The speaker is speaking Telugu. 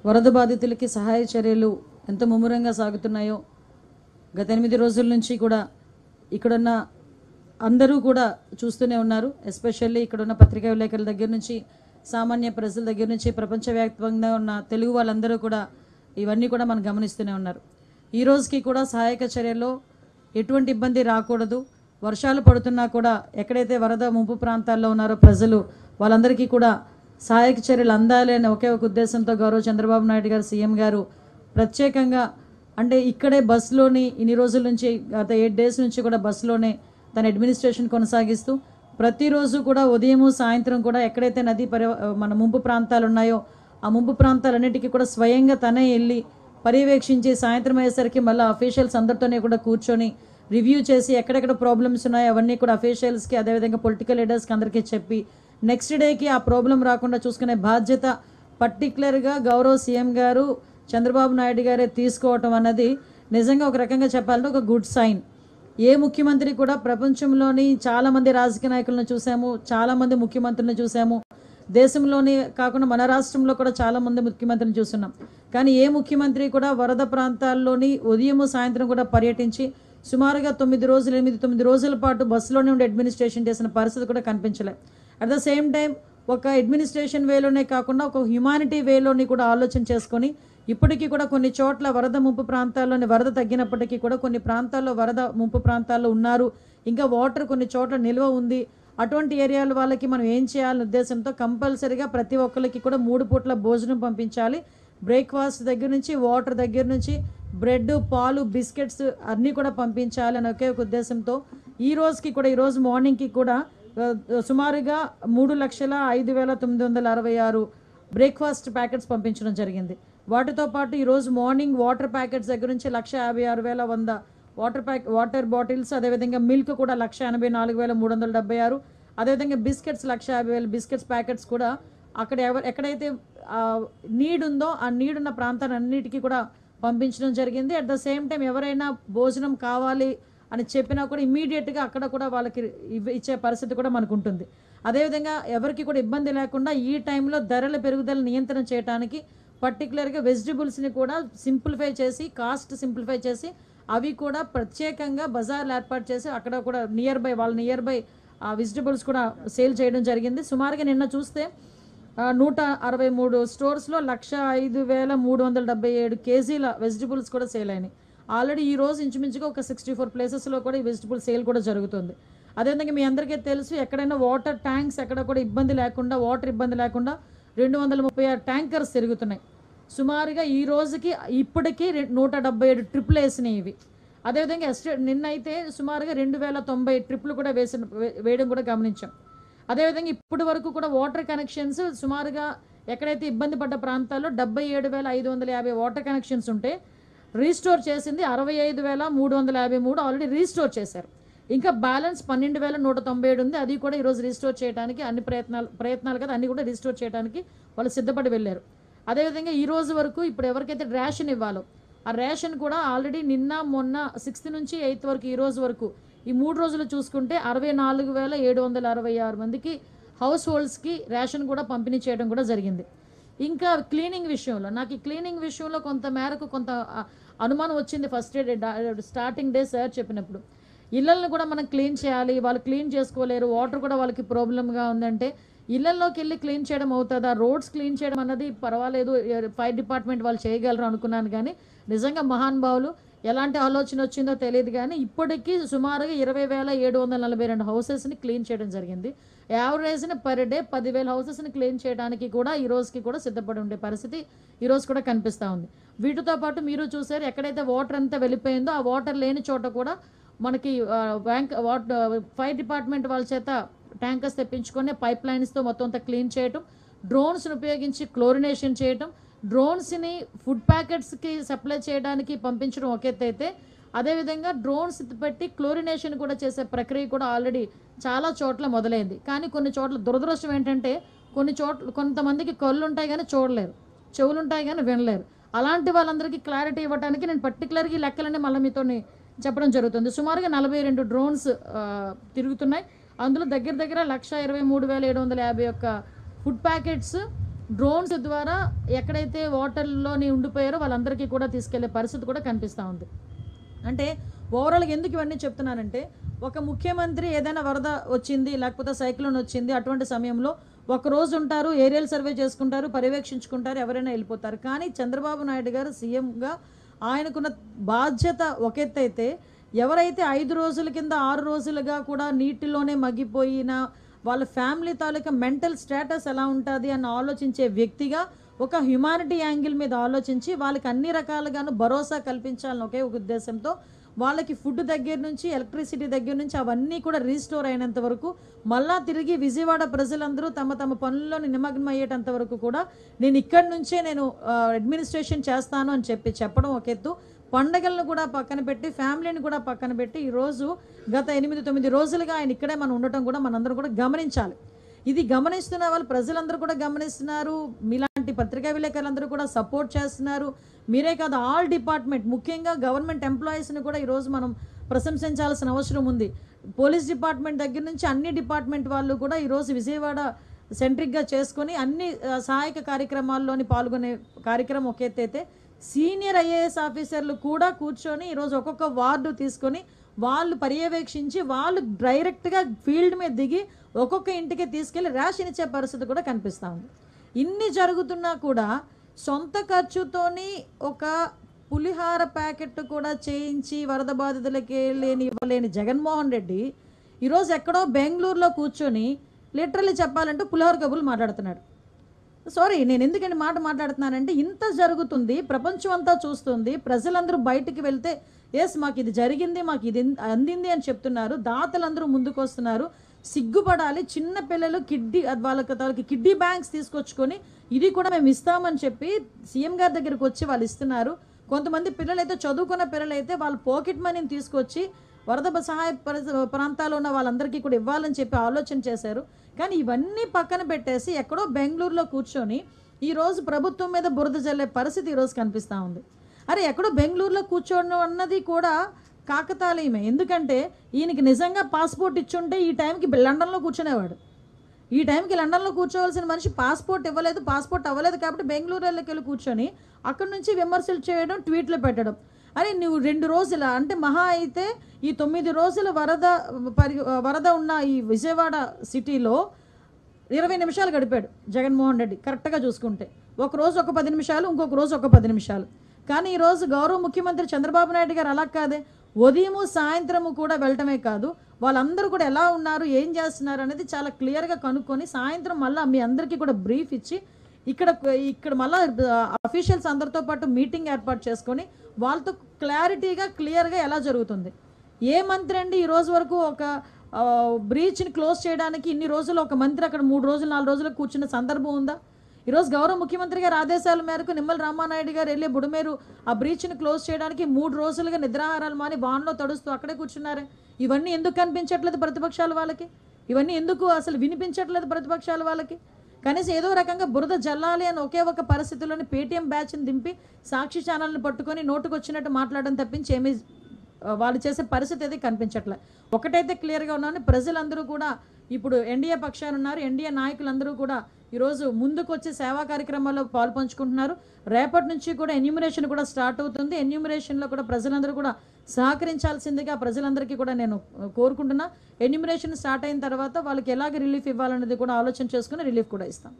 వరద బాధితులకి సహాయ చర్యలు ఎంత ముమ్మరంగా సాగుతున్నాయో గత 8 రోజుల నుంచి కూడా ఇక్కడున్న అందరూ కూడా చూస్తూనే ఉన్నారు. ఎస్పెషల్లీ ఇక్కడున్న పత్రికా విలేకరుల దగ్గర నుంచి సామాన్య ప్రజల దగ్గర నుంచి ప్రపంచవ్యాప్తంగా ఉన్న తెలుగు వాళ్ళందరూ కూడా ఇవన్నీ కూడా మనం గమనిస్తూనే ఉన్నారు. ఈ రోజుకి కూడా సహాయక చర్యల్లో ఎటువంటి ఇబ్బంది రాకూడదు. వర్షాలు పడుతున్నా కూడా ఎక్కడైతే వరద ముంపు ప్రాంతాల్లో ఉన్నారో ప్రజలు వాళ్ళందరికీ కూడా సహాయక చర్యలు అందాలి అనే ఒకే ఒక ఉద్దేశంతో గౌరవ చంద్రబాబు నాయుడు గారు సీఎం గారు ప్రత్యేకంగా అంటే ఇక్కడే బస్సులోని ఇన్ని రోజుల నుంచి గత 8 డేస్ నుంచి కూడా బస్సులోనే తన అడ్మినిస్ట్రేషన్ కొనసాగిస్తూ ప్రతిరోజు కూడా ఉదయము సాయంత్రం కూడా ఎక్కడైతే మన ముంపు ప్రాంతాలు ఉన్నాయో ఆ ముంపు ప్రాంతాలన్నిటికీ కూడా స్వయంగా తనే వెళ్ళి పర్యవేక్షించి సాయంత్రం అయ్యేసరికి మళ్ళీ అఫీషియల్స్ అందరితోనే కూడా కూర్చొని రివ్యూ చేసి ఎక్కడెక్కడ ప్రాబ్లమ్స్ ఉన్నాయో అవన్నీ కూడా అఫీషియల్స్కి అదేవిధంగా పొలిటికల్ లీడర్స్కి అందరికీ చెప్పి నెక్స్ట్ డేకి ఆ ప్రాబ్లం రాకుండా చూసుకునే బాధ్యత పర్టికులర్గా గౌరవ సీఎం గారు చంద్రబాబు నాయుడు గారే తీసుకోవటం అన్నది నిజంగా ఒక రకంగా చెప్పాలంటే ఒక గుడ్ సైన్. ఏ ముఖ్యమంత్రి కూడా ప్రపంచంలోని చాలామంది రాజకీయ నాయకులను చూసాము, చాలామంది ముఖ్యమంత్రులను చూసాము, దేశంలోని కాకుండా మన రాష్ట్రంలో కూడా చాలామంది ముఖ్యమంత్రిని చూస్తున్నాం. కానీ ఏ ముఖ్యమంత్రి కూడా వరద ప్రాంతాల్లోని ఉదయము సాయంత్రం కూడా పర్యటించి సుమారుగా 8-9 రోజుల పాటు బస్సులోనే ఉండి అడ్మినిస్ట్రేషన్ చేసిన పరిస్థితి కూడా కనిపించలేదు. అట్ ద సేమ్ టైం ఒక అడ్మినిస్ట్రేషన్ వేలోనే కాకుండా ఒక హ్యుమానిటీ వేలోని కూడా ఆలోచన చేసుకొని ఇప్పటికీ కూడా కొన్ని చోట్ల వరద ముంపు ప్రాంతాల్లోని వరద తగ్గినప్పటికీ కూడా కొన్ని ప్రాంతాల్లో వరద ముంపు ప్రాంతాల్లో ఉన్నారు, ఇంకా వాటర్ కొన్ని చోట్ల నిల్వ ఉంది, అటువంటి ఏరియాల వాళ్ళకి మనం ఏం చేయాలనే ఉద్దేశంతో కంపల్సరీగా ప్రతి ఒక్కరికి కూడా 3 పూట్ల భోజనం పంపించాలి. బ్రేక్ఫాస్ట్ దగ్గర నుంచి వాటర్ దగ్గర నుంచి బ్రెడ్ పాలు బిస్కెట్స్ అన్నీ కూడా పంపించాలి అని ఒకే ఒక ఉద్దేశంతో ఈరోజు మార్నింగ్కి కూడా సుమారుగా 3,05,966 బ్రేక్ఫాస్ట్ ప్యాకెట్స్ పంపించడం జరిగింది. వాటితో పాటు ఈరోజు మార్నింగ్ వాటర్ ప్యాకెట్స్ దగ్గర నుంచి 1,56,100 వాటర్ బాటిల్స్, అదేవిధంగా మిల్క్ కూడా 1,84,376, అదేవిధంగా బిస్కెట్స్ 1,50,000 బిస్కెట్స్ ప్యాకెట్స్ కూడా ఎక్కడైతే నీడ్ ఉందో ఆ నీడ్ ఉన్న ప్రాంతాలన్నిటికీ కూడా పంపించడం జరిగింది. అట్ ద సేమ్ టైం ఎవరైనా భోజనం కావాలి అని చెప్పినా కూడా ఇమీడియట్గా అక్కడ కూడా వాళ్ళకి ఇచ్చే పరిస్థితి కూడా మనకు ఉంటుంది. అదేవిధంగా ఎవరికి కూడా ఇబ్బంది లేకుండా ఈ టైంలో ధరల పెరుగుదల నియంత్రణ చేయడానికి పర్టికులర్గా వెజిటబుల్స్ని కూడా సింప్లిఫై చేసి కాస్ట్ సింప్లిఫై చేసి అవి కూడా ప్రత్యేకంగా బజార్లు ఏర్పాటు చేసి అక్కడ కూడా నియర్ బై ఆ వెజిటబుల్స్ కూడా సేల్ చేయడం జరిగింది. సుమారుగా నిన్న చూస్తే 163 స్టోర్స్లో 105,377 కేజీల వెజిటబుల్స్ కూడా సేల్ అయినాయి. ఆల్రెడీ ఈ రోజు ఇంచుమించుగా ఒక 64 ప్లేసెస్లో కూడా ఈ వెజిటబుల్ సేల్ కూడా జరుగుతుంది. అదేవిధంగా మీ అందరికీ తెలుసు ఎక్కడైనా వాటర్ ట్యాంక్స్ ఎక్కడ కూడా వాటర్ ఇబ్బంది లేకుండా 236 ట్యాంకర్స్ తిరుగుతున్నాయి. సుమారుగా ఈ రోజుకి ఇప్పటికీ 177 ట్రిప్లు వేసినాయి ఇవి. అదేవిధంగా నిన్నైతే సుమారుగా 2,090 ట్రిప్లు కూడా వేయడం కూడా గమనించాం. అదేవిధంగా ఇప్పటి వరకు కూడా వాటర్ కనెక్షన్స్ సుమారుగా ఎక్కడైతే ఇబ్బంది పడ్డ ప్రాంతాల్లో 77,550 వాటర్ కనెక్షన్స్ ఉంటే రీస్టోర్ చేసింది 65,353 ఆల్రెడీ రీస్టోర్ చేశారు. ఇంకా బ్యాలెన్స్ 12,197 ఉంది. అది కూడా ఈరోజు రీస్టోర్ చేయడానికి అన్ని ప్రయత్నాలు కదా అన్ని కూడా రీస్టోర్ చేయడానికి వాళ్ళు సిద్ధపడి వెళ్ళారు. అదేవిధంగా ఈ రోజు వరకు ఇప్పుడు ఎవరికైతే రేషన్ ఇవ్వాలో ఆ రేషన్ కూడా ఆల్రెడీ నిన్న మొన్న 6th నుంచి 8th వరకు ఈ రోజు వరకు ఈ 3 రోజులు చూసుకుంటే 64,766 మందికి హౌస్ హోల్డ్స్కి రేషన్ కూడా పంపిణీ చేయడం కూడా జరిగింది. ఇంకా క్లీనింగ్ విషయంలో నాకు ఈ క్లీనింగ్ విషయంలో కొంత అనుమానం వచ్చింది. ఫస్ట్ స్టార్టింగ్ డే సార్ చెప్పినప్పుడు ఇళ్ళలను కూడా మనం క్లీన్ చేయాలి, వాళ్ళు క్లీన్ చేసుకోలేరు, వాటర్ కూడా వాళ్ళకి ప్రాబ్లంగా ఉందంటే ఇళ్లలోకి వెళ్ళి క్లీన్ చేయడం అవుతుందా, రోడ్స్ క్లీన్ చేయడం అన్నది పర్వాలేదు ఫైర్ డిపార్ట్మెంట్ వాళ్ళు చేయగలరు అనుకున్నాను. కానీ నిజంగా మహానుభావులు ఎలాంటి ఆలోచన వచ్చిందో తెలియదు కానీ ఇప్పటికీ సుమారుగా 20,742 హౌసెస్ని క్లీన్ చేయడం జరిగింది. యావరేజ్ని పర్ డే 10,000 హౌసెస్ని క్లీన్ చేయడానికి కూడా ఈ రోజుకి కూడా సిద్ధపడి ఉండే పరిస్థితి ఈరోజు కూడా కనిపిస్తూ ఉంది. వీటితో పాటు మీరు చూసారు ఎక్కడైతే వాటర్ అంతా వెళ్ళిపోయిందో ఆ వాటర్ లేని చోట కూడా మనకి ఫైర్ డిపార్ట్మెంట్ వాళ్ళ చేత ట్యాంకర్స్ తెప్పించుకొని పైప్ లైన్స్తో మొత్తం అంతా క్లీన్ చేయటం, డ్రోన్స్ని ఉపయోగించి క్లోరినేషన్ చేయటం, డ్రోన్స్ని ఫుడ్ ప్యాకెట్స్కి సప్లై చేయడానికి పంపించడం ఒక ఎత్తు అయితే అదేవిధంగా డ్రోన్స్ పెట్టి క్లోరినేషన్ కూడా చేసే ప్రక్రియ కూడా ఆల్రెడీ చాలా చోట్ల మొదలైంది. కానీ కొన్ని చోట్ల దురదృష్టం ఏంటంటే కొంతమందికి కళ్ళు ఉంటాయి కానీ చూడలేరు, చెవులు ఉంటాయి కానీ వినలేరు. అలాంటి వాళ్ళందరికీ క్లారిటీ ఇవ్వడానికి నేను పర్టికులర్గా ఈ లెక్కలన్నీ మళ్ళీ మీతో చెప్పడం జరుగుతుంది. సుమారుగా 42 డ్రోన్స్ తిరుగుతున్నాయి. అందులో దగ్గర 1,23,751 ఫుడ్ ప్యాకెట్స్ డ్రోన్స్ ద్వారా ఎక్కడైతే వాటర్లోని ఉండిపోయారో వాళ్ళందరికీ కూడా తీసుకెళ్లే పరిస్థితి కూడా కనిపిస్తూ ఉంది. అంటే ఓవరాల్గా ఎందుకు ఇవన్నీ చెప్తున్నానంటే, ఒక ముఖ్యమంత్రి ఏదైనా వరద వచ్చింది లేకపోతే సైక్లోన్ వచ్చింది అటువంటి సమయంలో ఒక రోజు ఉంటారు, ఏరియల్ సర్వే చేసుకుంటారు, పర్యవేక్షించుకుంటారు, ఎవరైనా వెళ్ళిపోతారు. కానీ చంద్రబాబు నాయుడు గారు సీఎంగా ఆయనకున్న బాధ్యత ఒక ఎత్తు అయితే, ఎవరైతే 5 రోజుల కింద 6 రోజులుగా కూడా నీటిలోనే మగ్గిపోయిన వాళ్ళ ఫ్యామిలీ తాలూకా మెంటల్ స్టేటస్ ఎలా ఉంటుంది అని ఆలోచించే వ్యక్తిగా ఒక హ్యుమానిటీ యాంగిల్ మీద ఆలోచించి వాళ్ళకి అన్ని రకాలుగాను భరోసా కల్పించాలని ఒకే ఒక ఉద్దేశంతో వాళ్ళకి ఫుడ్ దగ్గర నుంచి ఎలక్ట్రిసిటీ దగ్గర నుంచి అవన్నీ కూడా రీస్టోర్ అయినంత వరకు మళ్ళా తిరిగి విజయవాడ ప్రజలందరూ తమ తమ పనుల్లోని నిమగ్నం అయ్యేటంత వరకు కూడా నేను ఇక్కడి నుంచే అడ్మినిస్ట్రేషన్ చేస్తాను అని చెప్పడం ఒక ఎత్తు, పండగలను కూడా పక్కన పెట్టి ఫ్యామిలీని కూడా పక్కన పెట్టి ఈరోజు గత 8-9 రోజులుగా ఆయన ఇక్కడే మనం ఉండటం కూడా మనందరం కూడా గమనించాలి. ఇది గమనిస్తున్న వాళ్ళు ప్రజలందరూ కూడా గమనిస్తున్నారు, మీలాంటి పత్రికా విలేకరులందరూ కూడా సపోర్ట్ చేస్తున్నారు. మీరే కాదు, ఆల్ డిపార్ట్మెంట్, ముఖ్యంగా గవర్నమెంట్ ఎంప్లాయీస్ని కూడా ఈరోజు మనం ప్రశంసించాల్సిన అవసరం ఉంది. పోలీస్ డిపార్ట్మెంట్ దగ్గర నుంచి అన్ని డిపార్ట్మెంట్ వాళ్ళు కూడా ఈరోజు విజయవాడ సెంట్రిక్గా చేసుకొని అన్ని సహాయక కార్యక్రమాల్లోని పాల్గొనే కార్యక్రమం ఒక ఎత్తైతే, సీనియర్ ఐఏఎస్ ఆఫీసర్లు కూడా కూర్చొని ఈరోజు ఒక్కొక్క వార్డు తీసుకొని వాళ్ళు పర్యవేక్షించి వాళ్ళు డైరెక్ట్గా ఫీల్డ్ మీద దిగి ఒక్కొక్క ఇంటికి తీసుకెళ్ళి రేషన్ ఇచ్చే పరిస్థితి కూడా కనిపిస్తూ ఉంది. ఇన్ని జరుగుతున్నా కూడా సొంత ఖర్చుతోని ఒక పులిహార ప్యాకెట్ కూడా చేయించి వరద బాధితులకి ఇవ్వలేని జగన్మోహన్ రెడ్డి ఈరోజు ఎక్కడో బెంగళూరులో కూర్చొని లిటరల్లీ చెప్పాలంటే పులిహోర కబుర్లు మాట్లాడుతున్నాడు. సారీ, నేను ఎందుకంటే మాట్లాడుతున్నానంటే, ఇంత జరుగుతుంది, ప్రపంచం అంతా చూస్తుంది, ప్రజలందరూ బయటికి వెళ్తే ఎస్ మాకు ఇది జరిగింది, మాకు ఇది అందింది అని చెప్తున్నారు, దాతలందరూ ముందుకు వస్తున్నారు. సిగ్గుపడాలి. చిన్న పిల్లలు వాళ్ళకి కిడ్నీ బ్యాంక్స్ తీసుకొచ్చుకొని ఇది కూడా మేము ఇస్తామని చెప్పి సీఎం గారి దగ్గరికి వచ్చి వాళ్ళు ఇస్తున్నారు. కొంతమంది పిల్లలైతే, చదువుకున్న పిల్లలైతే వాళ్ళ పాకెట్ మనీని తీసుకొచ్చి వరద సహాయ ప్రాంతాల్లో ఉన్న వాళ్ళందరికీ కూడా ఇవ్వాలని చెప్పి ఆలోచన చేశారు. కానీ ఇవన్నీ పక్కన పెట్టేసి ఎక్కడో బెంగళూరులో కూర్చొని ఈరోజు ప్రభుత్వం మీద బురద జల్లే పరిస్థితి ఈరోజు కనిపిస్తూ ఉంది. అరే, ఎక్కడో బెంగళూరులో కూర్చోవడం అన్నది కూడా కాకతాళీయమే. ఎందుకంటే ఈయనకి నిజంగా పాస్పోర్ట్ ఇచ్చుంటే ఈ టైంకి లండన్లో కూర్చునేవాడు. ఈ టైంకి లండన్లో కూర్చోవలసిన మనిషి పాస్పోర్ట్ ఇవ్వలేదు, పాస్పోర్ట్ అవ్వలేదు కాబట్టి బెంగళూరులోకి వెళ్ళి కూర్చొని అక్కడి నుంచి విమర్శలు చేయడం, ట్వీట్లు పెట్టడం. అరే, నువ్వు 2 రోజుల అంటే మహా అయితే ఈ 9 రోజుల వరద ఉన్న ఈ విజయవాడ సిటీలో 20 నిమిషాలు గడిపాడు జగన్మోహన్ రెడ్డి కరెక్ట్గా చూసుకుంటే. ఒకరోజు ఒక 10 నిమిషాలు, ఇంకొక రోజు ఒక 10 నిమిషాలు. కానీ ఈరోజు గౌరవ ముఖ్యమంత్రి చంద్రబాబు నాయుడు గారు అలా కాదే, ఉదయము సాయంత్రము కూడా వెళ్ళటమే కాదు, వాళ్ళందరూ కూడా ఎలా ఉన్నారు, ఏం చేస్తున్నారు అనేది చాలా క్లియర్గా కనుక్కొని సాయంత్రం మళ్ళీ మీ అందరికీ కూడా బ్రీఫ్ ఇచ్చి ఇక్కడ మళ్ళీ అఫీషియల్స్ అందరితో పాటు మీటింగ్ ఏర్పాటు చేసుకొని వాళ్ళతో క్లారిటీగా క్లియర్గా ఎలా జరుగుతుంది. ఏ మంత్రి అండి ఈ రోజు వరకు ఒక బ్రీచ్ని క్లోజ్ చేయడానికి ఇన్ని రోజులు ఒక మంత్రి అక్కడ 3 రోజులు 4 రోజులు కూర్చున్న సందర్భం ఉందా? ఈరోజు గౌరవ ముఖ్యమంత్రి గారి ఆదేశాల మేరకు నిమ్మల రామానాయుడు గారు వెళ్ళి బుడమేరు ఆ బ్రీచ్ని క్లోజ్ చేయడానికి 3 రోజులుగా నిద్రాహారాలు మాని వాన్లో తడుస్తూ అక్కడే కూర్చున్నారే. ఇవన్నీ ఎందుకు కనిపించట్లేదు ప్రతిపక్షాల వాళ్ళకి? ఇవన్నీ ఎందుకు అసలు వినిపించట్లేదు ప్రతిపక్షాల వాళ్ళకి? కనీసం ఏదో రకంగా బురద జల్లాలి అని ఒకే ఒక పరిస్థితుల్లోని పేటీఎం బ్యాచ్ని దింపి సాక్షి ఛానల్ని పట్టుకొని నోటుకు వచ్చినట్టు మాట్లాడడం తప్పించి ఏమీ వాళ్ళు చేసే పరిస్థితి అయితే కనిపించట్లే. ఒకటైతే క్లియర్గా ఉన్నాను, ప్రజలందరూ కూడా ఇప్పుడు ఎన్డీఏ పక్షాలు ఉన్నారు, ఎన్డీఏ నాయకులందరూ కూడా ఈరోజు ముందుకు వచ్చి సేవా కార్యక్రమాల్లో పాల్పంచుకుంటున్నారు. రేపటి నుంచి కూడా ఎన్యూమరేషన్ కూడా స్టార్ట్ అవుతుంది. ఎన్యూమరేషన్లో కూడా ప్రజలందరూ కూడా సహకరించాల్సిందిగా ప్రజలందరికీ కూడా నేను కోరుకుంటున్నా. ఎన్యూమరేషన్ స్టార్ట్ అయిన తర్వాత వాళ్ళకి ఎలాగ రిలీఫ్ ఇవ్వాలనేది కూడా ఆలోచన చేసుకుని రిలీఫ్ కూడా ఇస్తాం.